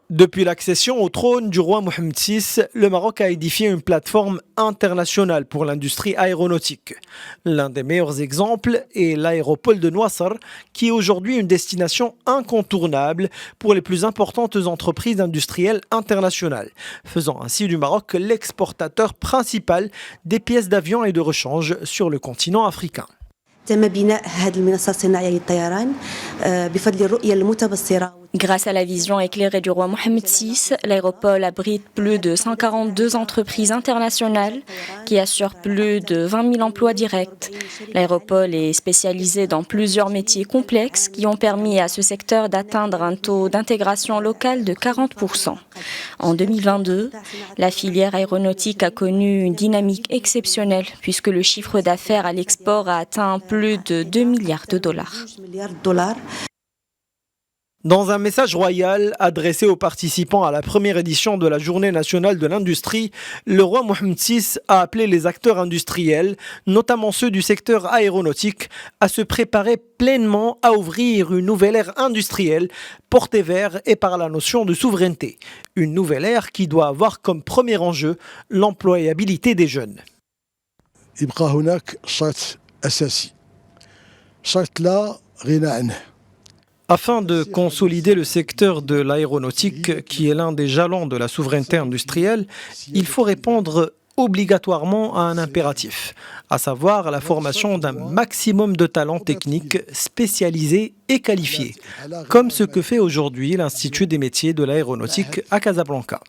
Depuis l'accession au trône du roi Mohamed VI, le Maroc a édifié une plateforme internationale pour l'industrie aéronautique. L'un des meilleurs exemples est l'aéroport de Noisr, qui est aujourd'hui une destination incontournable pour les plus importantes entreprises industrielles internationales, faisant ainsi du Maroc l'exportateur principal des pièces d'avion et de rechange sur le continent africain. Grâce à la vision éclairée du roi Mohamed VI, l'aéroport abrite plus de 142 entreprises internationales qui assurent plus de 20 000 emplois directs. L'aéroport est spécialisé dans plusieurs métiers complexes qui ont permis à ce secteur d'atteindre un taux d'intégration locale de 40%. En 2022, la filière aéronautique a connu une dynamique exceptionnelle puisque le chiffre d'affaires à l'export a atteint plus de 2 milliards de dollars. Dans un message royal adressé aux participants à la première édition de la Journée nationale de l'industrie, le roi Mohamed VI a appelé les acteurs industriels, notamment ceux du secteur aéronautique, à se préparer pleinement à ouvrir une nouvelle ère industrielle portée vers et par la notion de souveraineté. Une nouvelle ère qui doit avoir comme premier enjeu l'employabilité des jeunes. يبقى هناك شرط أساسي شرط لا غنى عنه. Afin de consolider le secteur de l'aéronautique, qui est l'un des jalons de la souveraineté industrielle, il faut répondre obligatoirement à un impératif, à savoir la formation d'un maximum de talents techniques spécialisés et qualifiés, comme ce que fait aujourd'hui l'Institut des métiers de l'aéronautique à Casablanca.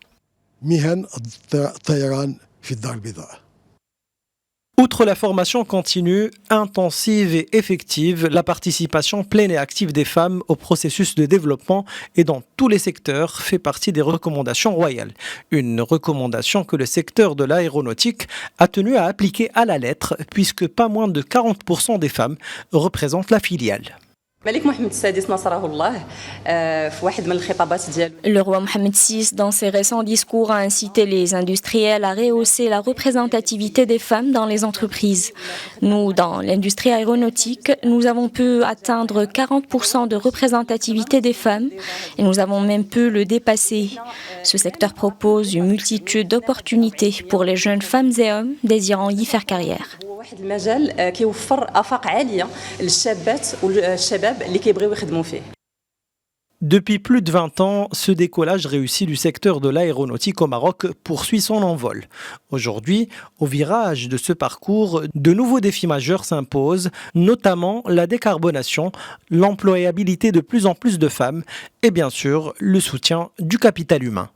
Outre la formation continue, intensive et effective, la participation pleine et active des femmes au processus de développement et dans tous les secteurs fait partie des recommandations royales. Une recommandation que le secteur de l'aéronautique a tenu à appliquer à la lettre, puisque pas moins de 40% des femmes représentent la filiale. Le roi Mohamed VI, dans ses récents discours, a incité les industriels à rehausser la représentativité des femmes dans les entreprises. Nous, dans l'industrie aéronautique, nous avons pu atteindre 40% de représentativité des femmes et nous avons même pu le dépasser. Ce secteur propose une multitude d'opportunités pour les jeunes femmes et hommes désirant y faire carrière. Depuis plus de 20 ans, ce décollage réussi du secteur de l'aéronautique au Maroc poursuit son envol. Aujourd'hui, au virage de ce parcours, de nouveaux défis majeurs s'imposent, notamment la décarbonation, l'employabilité de plus en plus de femmes et bien sûr le soutien du capital humain.